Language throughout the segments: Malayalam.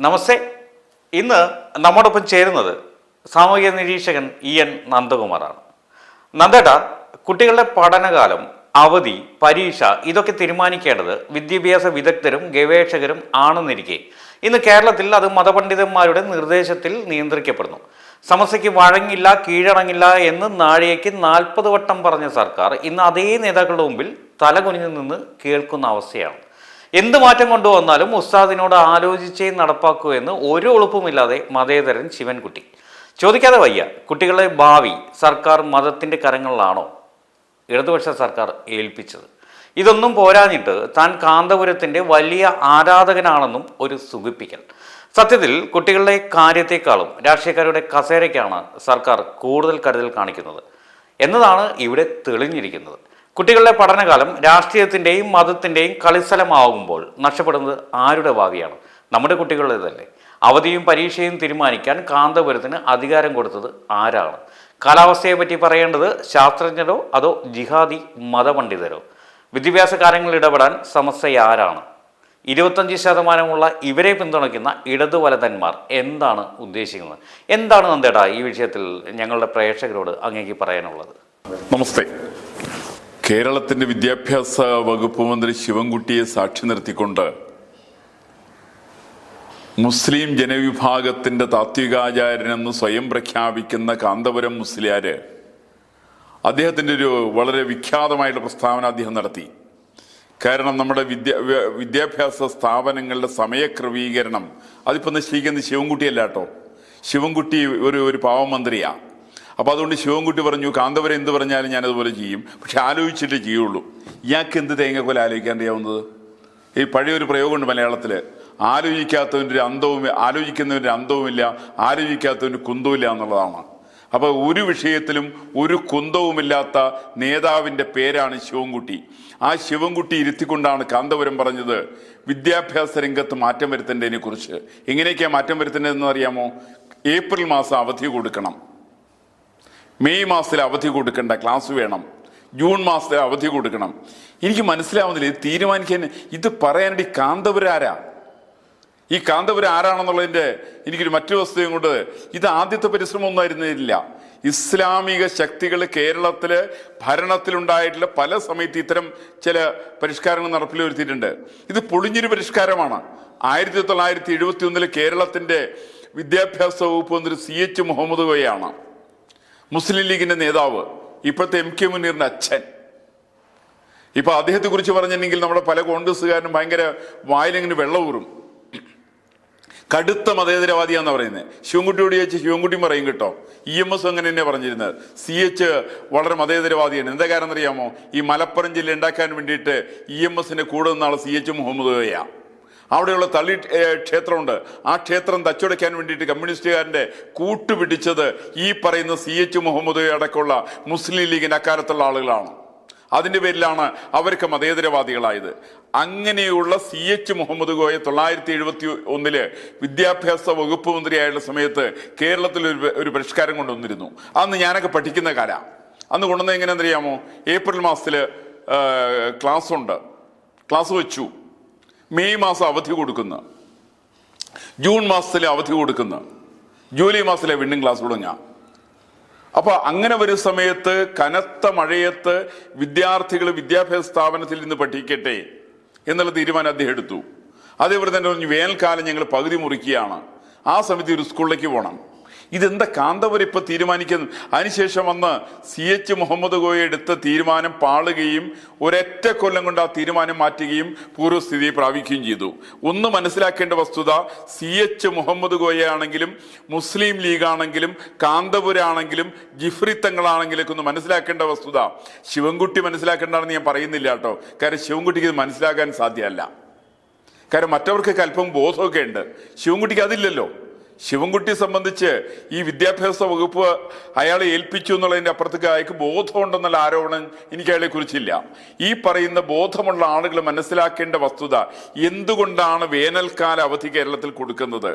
നമസ്തേ. ഇന്ന് നമ്മോടൊപ്പം ചേരുന്നത് സാമൂഹിക നിരീക്ഷകൻ EN നന്ദകുമാറാണ്. നന്ദേട്ട, കുട്ടികളുടെ പഠനകാലം, അവധി, പരീക്ഷ ഇതൊക്കെ തീരുമാനിക്കേണ്ടത് വിദ്യാഭ്യാസ വിദഗ്ധരും ഗവേഷകരും ആണെന്നിരിക്കെ ഇന്ന് കേരളത്തിൽ അത് മതപണ്ഡിതന്മാരുടെ നിർദ്ദേശത്തിൽ നിയന്ത്രിക്കപ്പെടുന്നു. സമസ്യയ്ക്ക് വഴങ്ങില്ല, കീഴടങ്ങില്ല എന്ന് നാഴികയ്ക്ക് 40 വട്ടം പറഞ്ഞ സർക്കാർ ഇന്ന് അതേ നേതാക്കളുടെ മുമ്പിൽ തലകുനിഞ്ഞു നിന്ന് കേൾക്കുന്ന അവസ്ഥയാണ്. എന്ത് മാറ്റം കൊണ്ടുവന്നാലും ഉസ്താദിനോട് ആലോചിച്ചേ നടപ്പാക്കൂ എന്ന് ഒരു എളുപ്പമില്ലാതെ മതേതരൻ ശിവൻകുട്ടി. ചോദിക്കാതെ വയ്യ, കുട്ടികളുടെ ഭാവി സർക്കാർ മതത്തിൻ്റെ കരങ്ങളിലാണോ ഇടതുപക്ഷ സർക്കാർ ഏൽപ്പിച്ചത്? ഇതൊന്നും പോരാഞ്ഞിട്ട് താൻ കാന്തപുരത്തിൻ്റെ വലിയ ആരാധകനാണെന്നും ഒരു സുഖിപ്പിക്കൽ. സത്യത്തിൽ കുട്ടികളുടെ കാര്യത്തെക്കാളും രാഷ്ട്രീയക്കാരുടെ കസേരയ്ക്കാണ് സർക്കാർ കൂടുതൽ കരുതൽ കാണിക്കുന്നത് എന്നതാണ് ഇവിടെ തെളിഞ്ഞിരിക്കുന്നത്. കുട്ടികളുടെ പഠനകാലം രാഷ്ട്രീയത്തിൻ്റെയും മതത്തിൻ്റെയും കളിസ്ഥലമാകുമ്പോൾ നഷ്ടപ്പെടുന്നത് ആരുടെ ഭാവിയാണ്? നമ്മുടെ കുട്ടികളുടേതല്ലേ. അവധിയും പരീക്ഷയും തീരുമാനിക്കാൻ കാന്തപുരത്തിന് അധികാരം കൊടുത്തത് ആരാണ്? കാലാവസ്ഥയെ പറ്റി പറയേണ്ടത് ശാസ്ത്രജ്ഞരോ അതോ ജിഹാദി മതപണ്ഡിതരോ? വിദ്യാഭ്യാസ കാര്യങ്ങളിൽ ഇടപെടാൻ സമസ്യ ആരാണ്? 25% ഇവരെ പിന്തുണയ്ക്കുന്ന ഇടതുവലതന്മാർ എന്താണ് ഉദ്ദേശിക്കുന്നത്? എന്താണ് നന്ദേട്ടാ ഈ വിഷയത്തിൽ ഞങ്ങളുടെ പ്രേക്ഷകരോട് അങ്ങേക്ക് പറയാനുള്ളത്? നമസ്തേ. കേരളത്തിന്റെ വിദ്യാഭ്യാസ വകുപ്പ് മന്ത്രി ശിവൻകുട്ടിയെ സാക്ഷി നിർത്തിക്കൊണ്ട് മുസ്ലിം ജനവിഭാഗത്തിന്റെ താത്വികാചാര്യനെന്ന് സ്വയം പ്രഖ്യാപിക്കുന്ന കാന്തപുരം മുസ്ലിയാര് അദ്ദേഹത്തിന്റെ ഒരു വളരെ വിഖ്യാതമായിട്ടുള്ള പ്രസ്താവന അദ്ദേഹം നടത്തി. കാരണം നമ്മുടെ വിദ്യാഭ്യാസ സ്ഥാപനങ്ങളുടെ സമയക്രമീകരണം അതിപ്പോൾ നിശ്ചയിക്കുന്നത് ശിവൻകുട്ടിയല്ല കേട്ടോ. ശിവൻകുട്ടി ഒരു പാവമന്ത്രിയാ. അപ്പോൾ അതുകൊണ്ട് ശിവൻകുട്ടി പറഞ്ഞു, കാന്തപുരം എന്ത് പറഞ്ഞാലും ഞാനതുപോലെ ചെയ്യും, പക്ഷെ ആലോചിച്ചിട്ടേ ചെയ്യുള്ളൂ. ഇയാൾക്ക് എന്ത് തേങ്ങക്കൊല ആലോചിക്കാൻ അറിയാവുന്നത്? ഈ പഴയൊരു പ്രയോഗമുണ്ട് മലയാളത്തിൽ, ആലോചിക്കാത്തവൻ്റെ അന്തവും ആലോചിക്കുന്നവൻ്റെ അന്തവുമില്ല, ആലോചിക്കാത്തവൻ്റെ കുന്തവുമില്ല എന്നുള്ളതാണ്. അപ്പോൾ ഒരു വിഷയത്തിലും ഒരു കുന്തവുമില്ലാത്ത നേതാവിൻ്റെ പേരാണ് ശിവൻകുട്ടി. ആ ശിവൻകുട്ടി ഇരുത്തിക്കൊണ്ടാണ് കാന്തപുരം പറഞ്ഞത് വിദ്യാഭ്യാസ രംഗത്ത് മാറ്റം വരുത്തേണ്ടതിനെ കുറിച്ച്. എങ്ങനെയൊക്കെയാണ് മാറ്റം വരുത്തേണ്ടതെന്ന് അറിയാമോ? ഏപ്രിൽ മാസം അവധി കൊടുക്കണം, മെയ് മാസത്തിൽ അവധി കൊടുക്കേണ്ട, ക്ലാസ് വേണം, ജൂൺ മാസത്തിൽ അവധി കൊടുക്കണം. എനിക്ക് മനസ്സിലാവുന്നില്ല ഇത് തീരുമാനിക്കാൻ, ഇത് പറയാനിടി കാന്തപുരം ആരാ? ഈ കാന്തപുരം ആരാണെന്നുള്ളതിൻ്റെ എനിക്കൊരു മറ്റു വസ്തുതയും കൊണ്ട് ഇത് ആദ്യത്തെ പരിശ്രമം ഒന്നായിരുന്നില്ല. ഇസ്ലാമിക ശക്തികൾ കേരളത്തിൽ ഭരണത്തിലുണ്ടായിട്ടുള്ള പല സമയത്ത് ഇത്തരം ചില പരിഷ്കാരങ്ങൾ നടപ്പിൽ വരുത്തിയിട്ടുണ്ട്. ഇത് പൊളിഞ്ഞൊരു പരിഷ്കാരമാണ്. 1971 കേരളത്തിൻ്റെ വിദ്യാഭ്യാസ വകുപ്പ് മന്ത്രി CH മുഹമ്മദ് കോയയാണ്, മുസ്ലിം ലീഗിന്റെ നേതാവ്, ഇപ്പോഴത്തെ MK മുനീറിന്റെ അച്ഛൻ. ഇപ്പൊ അദ്ദേഹത്തെ കുറിച്ച് പറഞ്ഞിട്ടുണ്ടെങ്കിൽ നമ്മുടെ പല കോൺഗ്രസ്സുകാരനും ഭയങ്കര വായിലിങ്ങനെ വെള്ളമൂറും. കടുത്ത മതേതരവാദിയാന്ന് പറയുന്നത്. ശിവൻകുട്ടിയോട് ചോദിച്ച് ശിവൻകുട്ടി പറയും കേട്ടോ, EMS അങ്ങനെ തന്നെ പറഞ്ഞിരുന്നത്. CH വളരെ മതേതരവാദിയാണ്. എന്താ കാരണം അറിയാമോ? ഈ മലപ്പുറം ജില്ല ഉണ്ടാക്കാൻ വേണ്ടിയിട്ട് EMSന്റെ കൂടെ നിന്ന ആള് CH മുഹമ്മദ് കോയ. അവിടെയുള്ള തളി ക്ഷേത്രമുണ്ട്, ആ ക്ഷേത്രം തച്ചുടയ്ക്കാൻ വേണ്ടിയിട്ട് കമ്മ്യൂണിസ്റ്റുകാരൻ്റെ കൂട്ടുപിടിച്ചത് ഈ പറയുന്ന CH മുഹമ്മദ് അടക്കമുള്ള മുസ്ലിം ലീഗിൻ്റെ അക്കാലത്തുള്ള ആളുകളാണ്. അതിൻ്റെ പേരിലാണ് അവർക്ക് മതേതരവാദികളായത്. അങ്ങനെയുള്ള CH മുഹമ്മദ് കോയ 1971 വിദ്യാഭ്യാസ വകുപ്പ് മന്ത്രിയായുള്ള സമയത്ത് കേരളത്തിൽ ഒരു പരിഷ്കാരം കൊണ്ടുവന്നിരുന്നു. അന്ന് ഞാനൊക്കെ പഠിക്കുന്ന കാലം. അന്ന് കൊണ്ടുവന്നത് എങ്ങനെയാണെന്നറിയാമോ? ഏപ്രിൽ മാസത്തിൽ ക്ലാസ് വെച്ചു, മെയ് മാസം അവധി കൊടുക്കുന്നു, ജൂൺ മാസത്തിലെ അവധി കൊടുക്കുന്നു, ജൂലൈ മാസത്തിലെ വീണ്ടും ക്ലാസ് തുടങ്ങുക. അപ്പൊ അങ്ങനെ വരുന്ന സമയത്ത് കനത്ത മഴയത്ത് വിദ്യാർത്ഥികൾ വിദ്യാഭ്യാസ സ്ഥാപനത്തിൽ നിന്ന് പഠിക്കട്ടെ എന്നുള്ള തീരുമാനം അദ്ദേഹം എടുത്തു. അതേപോലെ തന്നെ പറഞ്ഞു വേനൽക്കാലം ഞങ്ങൾ പകുതി മുറിക്കുകയാണ്, ആ സമയത്ത് ഒരു സ്കൂളിലേക്ക് പോകണം. ഇതെന്താ കാന്തപുരം ഇപ്പൊ തീരുമാനിക്കുന്നത്? അതിനുശേഷം വന്ന് CH മുഹമ്മദ് കോയ എടുത്ത തീരുമാനം പാളുകയും ഒരൊറ്റ കൊല്ലം കൊണ്ട് ആ തീരുമാനം മാറ്റുകയും പൂർവ്വസ്ഥിതിയെ പ്രാപിക്കുകയും ചെയ്തു. ഒന്ന് മനസ്സിലാക്കേണ്ട വസ്തുത, CH മുഹമ്മദ് കോയ ആണെങ്കിലും മുസ്ലിം ലീഗാണെങ്കിലും കാന്തപുരാണെങ്കിലും ജിഫ്രി തങ്ങളാണെങ്കിലും ഒക്കെ ഒന്ന് മനസ്സിലാക്കേണ്ട വസ്തുത ശിവൻകുട്ടി മനസ്സിലാക്കേണ്ടതാണെന്ന് ഞാൻ പറയുന്നില്ല കേട്ടോ. കാരണം ശിവൻകുട്ടിക്ക് ഇത് മനസ്സിലാക്കാൻ സാധ്യമല്ല. കാരണം മറ്റവർക്കൊക്കെ അല്പം ബോധമൊക്കെ ഉണ്ട്, ശിവൻകുട്ടിക്ക് അതില്ലല്ലോ. ശിവൻകുട്ടിയെ സംബന്ധിച്ച് ഈ വിദ്യാഭ്യാസ വകുപ്പ് അയാളെ ഏൽപ്പിച്ചു എന്നുള്ളതിൻ്റെ അപ്പുറത്തേക്ക് അയാൾക്ക് ബോധമുണ്ടെന്നുള്ള ആരോപണം എനിക്ക് അയാളെ കുറിച്ചില്ല. ഈ പറയുന്ന ബോധമുള്ള ആളുകൾ മനസ്സിലാക്കേണ്ട വസ്തുത, എന്തുകൊണ്ടാണ് വേനൽക്കാല അവധി കേരളത്തിൽ കൊടുക്കുന്നത്?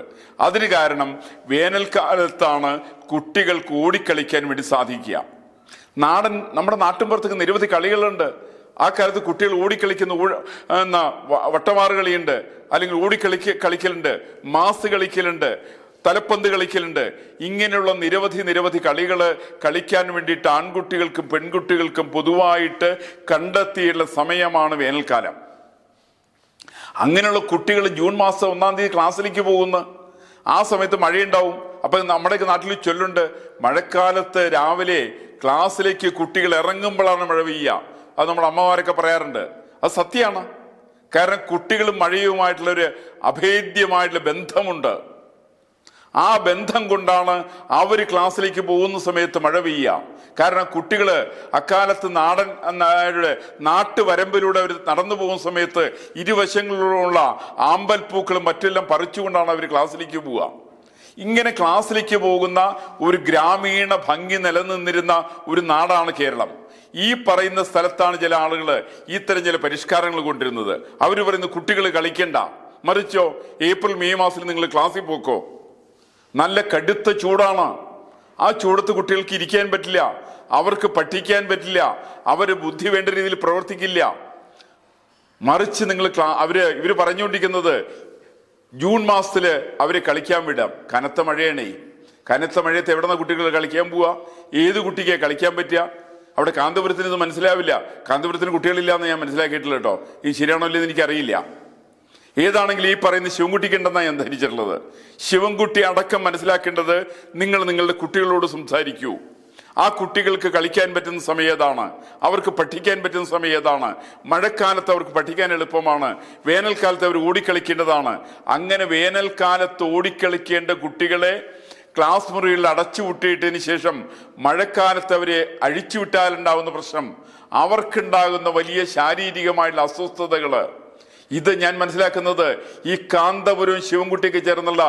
അതിന് കാരണം വേനൽക്കാലത്താണ് കുട്ടികൾക്ക് ഓടിക്കളിക്കാൻ വേണ്ടി സാധിക്കുക. നമ്മുടെ നാട്ടിൻപുറത്തേക്ക് നിരവധി കളികളുണ്ട്. ആ കാലത്ത് കുട്ടികൾ ഓടിക്കളിക്കുന്ന വട്ടമാറ് കളിയുണ്ട്, അല്ലെങ്കിൽ കളിക്കലുണ്ട്, മാസ് കളിക്കലുണ്ട്, തലപ്പന്ത് കളിക്കലുണ്ട്. ഇങ്ങനെയുള്ള നിരവധി കളികൾ കളിക്കാൻ വേണ്ടിയിട്ട് ആൺകുട്ടികൾക്കും പെൺകുട്ടികൾക്കും പൊതുവായിട്ട് കണ്ടെത്തിയുള്ള സമയമാണ് വേനൽക്കാലം. അങ്ങനെയുള്ള കുട്ടികൾ ജൂൺ മാസം 1-ാം തീയതി ക്ലാസ്സിലേക്ക് പോകുന്നു. ആ സമയത്ത് മഴയുണ്ടാവും. അപ്പൊ നമ്മുടെയൊക്കെ നാട്ടിൽ ചൊല്ലുണ്ട്, മഴക്കാലത്ത് രാവിലെ ക്ലാസ്സിലേക്ക് കുട്ടികൾ ഇറങ്ങുമ്പോഴാണ് മഴ പെയ്യുക. അത് നമ്മുടെ അമ്മമാരൊക്കെ പറയാറുണ്ട്. അത് സത്യമാണ്. കാരണം കുട്ടികളും മഴയുമായിട്ടുള്ളൊരു അഭേദ്യമായിട്ടുള്ള ബന്ധമുണ്ട്. ആ ബന്ധം കൊണ്ടാണ് അവർ ക്ലാസ്സിലേക്ക് പോകുന്ന സമയത്ത് മഴ പെയ്യുക. കാരണം കുട്ടികൾ അക്കാലത്ത് നാട്ടുവരമ്പിലൂടെ അവർ നടന്നു പോകുന്ന സമയത്ത് ഇരുവശങ്ങളിലുള്ള ആമ്പൽപ്പൂക്കളും മറ്റെല്ലാം പറിച്ചുകൊണ്ടാണ് അവർ ക്ലാസ്സിലേക്ക് പോവുക. ഇങ്ങനെ ക്ലാസ്സിലേക്ക് പോകുന്ന ഒരു ഗ്രാമീണ ഭംഗി നിലനിന്നിരുന്ന ഒരു നാടാണ് കേരളം. ഈ പറയുന്ന സ്ഥലത്താണ് ചില ആളുകൾ ഇത്തരം ചില പരിഷ്കാരങ്ങൾ കൊണ്ടിരുന്നത്. അവർ പറയുന്നത് കുട്ടികൾ കളിക്കണ്ട, മറിച്ചോ ഏപ്രിൽ മെയ് മാസത്തിൽ നിങ്ങൾ ക്ലാസ്സിൽ പോക്കോ. നല്ല കടുത്ത ചൂടാണ്. ആ ചൂടത്ത് കുട്ടികൾക്ക് ഇരിക്കാൻ പറ്റില്ല, അവർക്ക് പഠിക്കാൻ പറ്റില്ല, അവര് ബുദ്ധി വേണ്ട രീതിയിൽ പ്രവർത്തിക്കില്ല. മറിച്ച് നിങ്ങൾ ഇവര് പറഞ്ഞുകൊണ്ടിരിക്കുന്നത് ജൂൺ മാസത്തില് അവരെ കളിക്കാൻ വിടാം. കനത്ത മഴയാണേ. കനത്ത മഴയത്ത് എവിടെന്ന കുട്ടികൾ കളിക്കാൻ പോവുക? ഏത് കുട്ടിക്ക് കളിക്കാൻ പറ്റുക? അവിടെ കാന്തപുരത്തിന് ഇത് മനസ്സിലാവില്ല. കാന്തപുരത്തിന് കുട്ടികളില്ല എന്ന് ഞാൻ മനസ്സിലാക്കിയിട്ടില്ല കേട്ടോ. ഈ ശരിയാണോ ഇല്ലെന്ന് എനിക്കറിയില്ല. ഏതാണെങ്കിലും ഈ പറയുന്ന ശിവൻകുട്ടിക്ക് ഉണ്ടെന്നാണ് ഞാൻ ധരിച്ചിട്ടുള്ളത്. ശിവൻകുട്ടി അടക്കം മനസ്സിലാക്കേണ്ടത്, നിങ്ങൾ നിങ്ങളുടെ കുട്ടികളോട് സംസാരിക്കൂ. ആ കുട്ടികൾക്ക് കളിക്കാൻ പറ്റുന്ന സമയം ഏതാണ്, അവർക്ക് പഠിക്കാൻ പറ്റുന്ന സമയം ഏതാണ്. മഴക്കാലത്ത് അവർക്ക് പഠിക്കാൻ എളുപ്പമാണ്, വേനൽക്കാലത്ത് അവർ ഓടിക്കളിക്കേണ്ടതാണ്. അങ്ങനെ വേനൽക്കാലത്ത് ഓടിക്കളിക്കേണ്ട കുട്ടികളെ ക്ലാസ് മുറികളിൽ അടച്ചുവിട്ടിട്ടതിന് ശേഷം മഴക്കാലത്ത് അവരെ അഴിച്ചുവിട്ടാലുണ്ടാവുന്ന പ്രശ്നം, അവർക്കുണ്ടാകുന്ന വലിയ ശാരീരികമായിട്ടുള്ള അസ്വസ്ഥതകള്, ഇത് ഞാൻ മനസ്സിലാക്കുന്നത് ഈ കാന്തപുരവും ശിവൻകുട്ടിക്ക് ചേർന്നുള്ള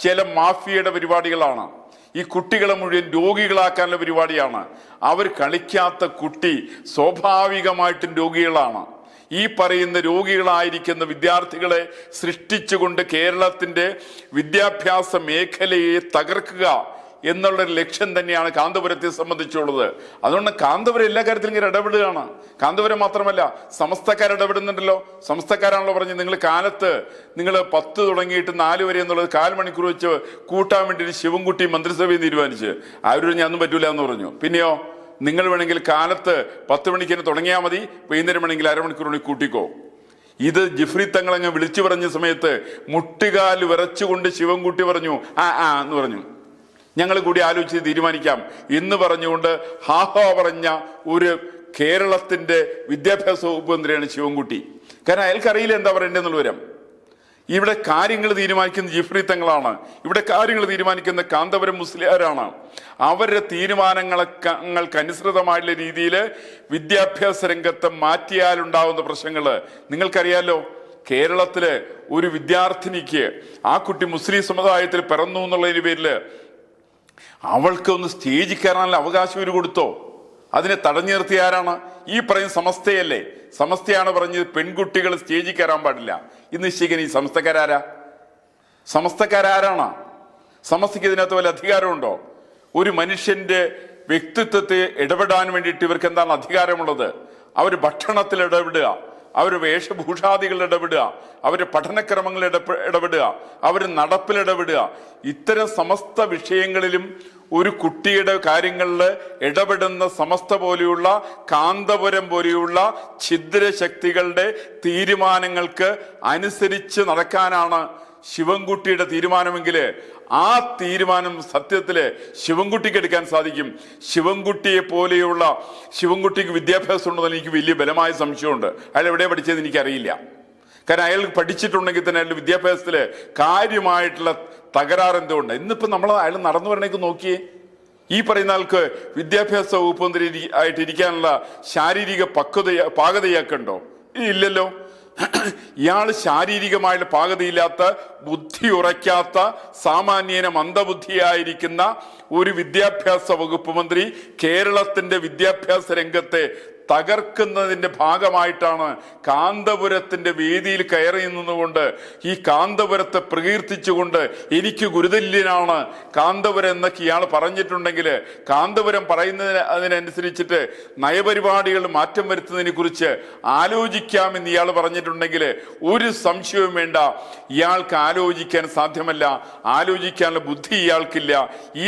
ചില മാഫിയയുടെ പരിപാടികളാണ്. ഈ കുട്ടികളെ മുഴുവൻ രോഗികളാക്കാനുള്ള പരിപാടിയാണ്. അവർ കളിക്കാത്ത കുട്ടി സ്വാഭാവികമായിട്ടും രോഗികളാണ്. ഈ പറയുന്ന രോഗികളായിരിക്കുന്ന വിദ്യാർത്ഥികളെ സൃഷ്ടിച്ചുകൊണ്ട് കേരളത്തിന്റെ വിദ്യാഭ്യാസ മേഖലയെ തകർക്കുക എന്നുള്ളൊരു ലക്ഷ്യം തന്നെയാണ് കാന്തപുരത്തെ സംബന്ധിച്ചുള്ളത്. അതുകൊണ്ട് കാന്തപുരം എല്ലാ കാര്യത്തിലും ഇങ്ങനെ ഇടപെടുകയാണ്. കാന്തപുരം മാത്രമല്ല, സമസ്തക്കാർ ഇടപെടുന്നുണ്ടല്ലോ. സമസ്തക്കാരാണല്ലോ പറഞ്ഞ് നിങ്ങൾ കാലത്ത് നിങ്ങൾ 10 തുടങ്ങിയിട്ട് 4 വരെ എന്നുള്ളത് 1/4 മണിക്കൂർ വെച്ച് കൂട്ടാൻ വേണ്ടി ശിവൻകുട്ടി മന്ത്രിസഭയിൽ തീരുമാനിച്ച്. ആരും ഞാൻ ഒന്നും പറ്റൂല എന്ന് പറഞ്ഞു. പിന്നെയോ, നിങ്ങൾ വേണമെങ്കിൽ കാലത്ത് 10 മണിക്ക് തന്നെ തുടങ്ങിയാൽ മതി, വൈകുന്നേരം വേണമെങ്കിൽ അരമണിക്കൂർ വേണമെങ്കിൽ കൂട്ടിക്കോ. ഇത് ജിഫ്രി തങ്ങളങ്ങ് വിളിച്ചു പറഞ്ഞ സമയത്ത് മുട്ടുകാൽ വിറച്ചുകൊണ്ട് ശിവൻകുട്ടി പറഞ്ഞു എന്ന് പറഞ്ഞു, ഞങ്ങൾ കൂടി ആലോചിച്ച് തീരുമാനിക്കാം എന്ന് പറഞ്ഞുകൊണ്ട് ഹാഹോ പറഞ്ഞ ഒരു കേരളത്തിന്റെ വിദ്യാഭ്യാസ വകുപ്പ് മന്ത്രിയാണ് ശിവൻകുട്ടി. കാരണം അയാൾക്കറിയില്ല എന്താ പറയേണ്ടതെന്നുള്ള വിവരം. ഇവിടെ കാര്യങ്ങൾ തീരുമാനിക്കുന്ന ജിഫ്രി തങ്ങളാണ്. ഇവിടെ കാര്യങ്ങൾ തീരുമാനിക്കുന്ന കാന്തപുരം മുസ്ലിയാരാണ്. അവരുടെ തീരുമാനങ്ങൾക്ക് അനുസൃതമായിട്ടുള്ള രീതിയിൽ വിദ്യാഭ്യാസ രംഗത്ത് മാറ്റിയാലുണ്ടാവുന്ന പ്രശ്നങ്ങള് നിങ്ങൾക്കറിയാലോ. കേരളത്തില് ഒരു വിദ്യാർത്ഥിനിക്ക് ആ കുട്ടി മുസ്ലിം സമുദായത്തിൽ പിറന്നു എന്നുള്ളതിന് പേരില് അവൾക്ക് ഒന്ന് സ്റ്റേജിൽ കയറാനുള്ള അവകാശം ഇവർ കൊടുത്തോ? അതിനെ തടഞ്ഞു നിർത്തിയ ആരാണ്? ഈ പറയുന്ന സമസ്തയല്ലേ. സമസ്തയാണ് പറഞ്ഞത് പെൺകുട്ടികൾ സ്റ്റേജിൽ കയറാൻ പാടില്ല. ഇന്ന് നിശ്ചയിക്കുന്ന ഈ സമസ്തക്കാരാരാണ്? സമസ്തയ്ക്ക് ഇതിനകത്ത് വല്ല അധികാരമുണ്ടോ? ഒരു മനുഷ്യന്റെ വ്യക്തിത്വത്തെ ഇടപെടാൻ വേണ്ടിയിട്ട് ഇവർക്ക് എന്താണ് അധികാരമുള്ളത്? അവർ ഭക്ഷണത്തിൽ ഇടപെടുക, അവർ വേഷഭൂഷാദികൾ ഇടപെടുക, അവരുടെ പഠനക്രമങ്ങൾ ഇടപെടുക, അവർ നടപ്പിലിടപെടുക. ഇത്തരം സമസ്ത വിഷയങ്ങളിലും ഒരു കുട്ടിയുടെ കാര്യങ്ങളിൽ ഇടപെടുന്ന സമസ്ത പോലെയുള്ള കാന്തപുരം പോലെയുള്ള ഛിദ്രശക്തികളുടെ തീരുമാനങ്ങൾക്ക് അനുസരിച്ച് നടക്കാനാണ് ശിവൻകുട്ടിയുടെ തീരുമാനമെങ്കിൽ ആ തീരുമാനം സത്യത്തില് ശിവൻകുട്ടിക്ക് എടുക്കാൻ സാധിക്കും. ശിവൻകുട്ടിയെ പോലെയുള്ള ശിവൻകുട്ടിക്ക് വിദ്യാഭ്യാസം ഉണ്ടെന്ന് എനിക്ക് വലിയ ബലമായ സംശയമുണ്ട്. അയാൾ എവിടെ പഠിച്ചതെന്ന് എനിക്കറിയില്ല. കാരണം അയാൾ പഠിച്ചിട്ടുണ്ടെങ്കിൽ തന്നെ അയാളുടെ വിദ്യാഭ്യാസത്തില് കാര്യമായിട്ടുള്ള തകരാറ് എന്തുകൊണ്ട്. ഇന്നിപ്പോ നമ്മൾ അയാൾ നടന്നു വരണേക്ക് നോക്കിയേ. ഈ പറയുന്ന ആൾക്ക് വിദ്യാഭ്യാസ വകുപ്പ് മന്ത്രി ആയിട്ടിരിക്കാനുള്ള ശാരീരിക പാകതയാക്കുണ്ടോ? ഇല്ലല്ലോ. ഇയാൾ ശാരീരികമായിട്ട് പാകതയില്ലാത്ത, ബുദ്ധി ഉറയ്ക്കാത്ത, സാമാന്യേന മന്ദബുദ്ധിയായിരിക്കുന്ന ഒരു വിദ്യാഭ്യാസ വകുപ്പ് മന്ത്രി കേരളത്തിന്റെ വിദ്യാഭ്യാസ രംഗത്തെ തകർക്കുന്നതിന്റെ ഭാഗമായിട്ടാണ് കാന്തപുരത്തിന്റെ വേദിയിൽ കയറി നിന്നുകൊണ്ട് ഈ കാന്തപുരത്തെ പ്രകീർത്തിച്ചുകൊണ്ട് എനിക്ക് ഗുരുതുല്യനാണ് കാന്തപുരം എന്നൊക്കെ ഇയാൾ പറഞ്ഞിട്ടുണ്ടെങ്കിൽ, കാന്തപുരം പറയുന്നതിന് അതിനനുസരിച്ചിട്ട് നയപരിപാടികൾ മാറ്റം വരുത്തുന്നതിനെ കുറിച്ച് ആലോചിക്കാമെന്ന് ഇയാൾ പറഞ്ഞിട്ടുണ്ടെങ്കിൽ ഒരു സംശയവും വേണ്ട, ഇയാൾക്ക് ആലോചിക്കാൻ സാധ്യമല്ല, ആലോചിക്കാനുള്ള ബുദ്ധി ഇയാൾക്കില്ല.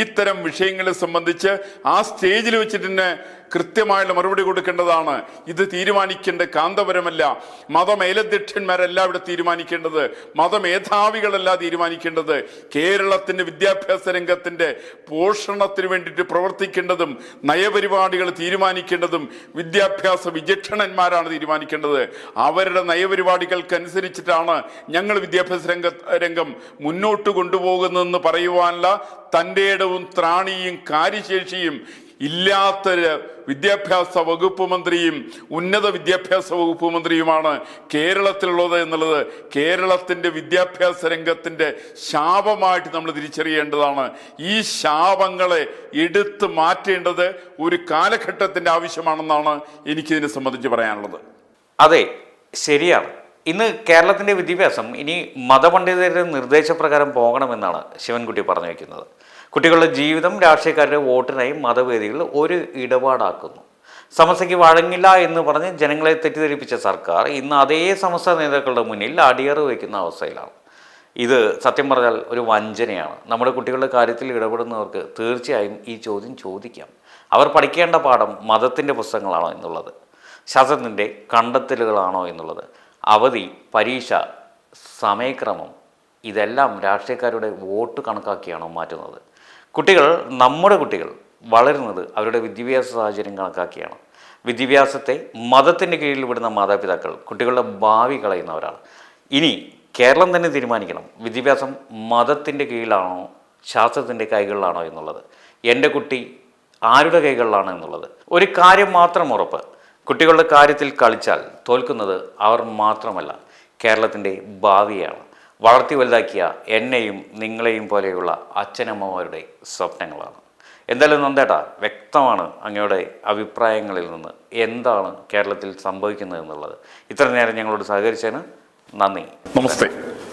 ഇത്തരം വിഷയങ്ങളെ സംബന്ധിച്ച് ആ സ്റ്റേജിൽ വെച്ചിട്ട് തന്നെ കൃത്യമായുള്ള മറുപടി കൊടുക്കേണ്ടതാണ്. ഇത് തീരുമാനിക്കേണ്ട കാന്തപുരമല്ല, മതമേലധ്യക്ഷന്മാരല്ല ഇവിടെ തീരുമാനിക്കേണ്ടത്, മതമേധാവികളല്ല തീരുമാനിക്കേണ്ടത്. കേരളത്തിന്റെ വിദ്യാഭ്യാസ രംഗത്തിന്റെ പോഷണത്തിന് വേണ്ടിയിട്ട് പ്രവർത്തിക്കേണ്ടതും നയപരിപാടികൾ തീരുമാനിക്കേണ്ടതും വിദ്യാഭ്യാസ വിചക്ഷണന്മാരാണ് തീരുമാനിക്കേണ്ടത്. അവരുടെ നയപരിപാടികൾക്കനുസരിച്ചിട്ടാണ് ഞങ്ങൾ വിദ്യാഭ്യാസ രംഗം മുന്നോട്ട് കൊണ്ടുപോകുന്നതെന്ന് പറയുവാനുള്ള തൻ്റെ ഇടവും ത്രാണിയും കാര്യശേഷിയും ഇല്ലാത്തൊരു വിദ്യാഭ്യാസ വകുപ്പ് മന്ത്രിയും ഉന്നത വിദ്യാഭ്യാസ വകുപ്പ് മന്ത്രിയുമാണ് കേരളത്തിലുള്ളത് എന്നുള്ളത് കേരളത്തിന്റെ വിദ്യാഭ്യാസ രംഗത്തിന്റെ ശാപമായിട്ട് നമ്മൾ തിരിച്ചറിയേണ്ടതാണ്. ഈ ശാപങ്ങളെ എടുത്തു മാറ്റേണ്ടത് ഒരു കാലഘട്ടത്തിന്റെ ആവശ്യമാണെന്നാണ് എനിക്കിതിനെ സംബന്ധിച്ച് പറയാനുള്ളത്. അതെ, ശരിയാണ്. ഇന്ന് കേരളത്തിൻ്റെ വിദ്യാഭ്യാസം ഇനി മതപണ്ഡിതരുടെ നിർദ്ദേശപ്രകാരം പോകണമെന്നാണ് ശിവൻകുട്ടി പറഞ്ഞു വയ്ക്കുന്നത്. കുട്ടികളുടെ ജീവിതം രാഷ്ട്രീയക്കാരുടെ വോട്ടിനായി മതവേദികൾ ഒരു ഇടപാടാക്കുന്നു. സമസ്തയ്ക്ക് വഴങ്ങില്ല എന്ന് പറഞ്ഞ് ജനങ്ങളെ തെറ്റിദ്ധരിപ്പിച്ച സർക്കാർ ഇന്ന് അതേ സമസ്ത നേതാക്കളുടെ മുന്നിൽ അടിയറ വയ്ക്കുന്ന അവസ്ഥയിലാണ്. ഇത് സത്യം പറഞ്ഞാൽ ഒരു വഞ്ചനയാണ്. നമ്മുടെ കുട്ടികളുടെ കാര്യത്തിൽ ഇടപെടുന്നവർക്ക് തീർച്ചയായും ഈ ചോദ്യം ചോദിക്കാം. അവർ പഠിക്കേണ്ട പാഠം മതത്തിൻ്റെ പുസ്തകങ്ങളാണോ എന്നുള്ളത്, ശാസ്ത്രത്തിൻ്റെ കണ്ടെത്തലുകളാണോ എന്നുള്ളത്, അവധി, പരീക്ഷ, സമയക്രമം, ഇതെല്ലാം രാഷ്ട്രീയക്കാരുടെ വോട്ട് കണക്കാക്കിയാണോ മാറ്റുന്നത്? നമ്മുടെ കുട്ടികൾ വളരുന്നത് അവരുടെ വിദ്യാഭ്യാസ സാഹചര്യം കണക്കാക്കിയാണ്. വിദ്യാഭ്യാസത്തെ മതത്തിൻ്റെ കീഴിൽ വിടുന്ന മാതാപിതാക്കൾ കുട്ടികളുടെ ഭാവി കളയുന്നവരാണ്. ഇനി കേരളം തന്നെ തീരുമാനിക്കണം, വിദ്യാഭ്യാസം മതത്തിൻ്റെ കീഴിലാണോ ശാസ്ത്രത്തിൻ്റെ കൈകളിലാണോ എന്നുള്ളത്, എൻ്റെ കുട്ടി ആരുടെ കൈകളിലാണ് എന്നുള്ളത്. ഒരു കാര്യം മാത്രം ഉറപ്പ്, കുട്ടികളുടെ കാര്യത്തിൽ കളിച്ചാൽ തോൽക്കുന്നത് അവർ മാത്രമല്ല, കേരളത്തിൻ്റെ ഭാവിയാണ്. വളർത്തി വലുതാക്കിയ എന്നെയും നിങ്ങളെയും പോലെയുള്ള അച്ഛനമ്മമാരുടെ സ്വപ്നങ്ങളാണ്. എന്തായാലും നന്ദേട്ടാ, വ്യക്തമാണ് അങ്ങയുടെ അഭിപ്രായങ്ങളിൽ നിന്ന് എന്താണ് കേരളത്തിൽ സംഭവിക്കുന്നത് എന്നുള്ളത്. ഇത്ര നേരം ഞങ്ങളോട് സഹകരിച്ചതിന് നന്ദി. നമസ്തേ.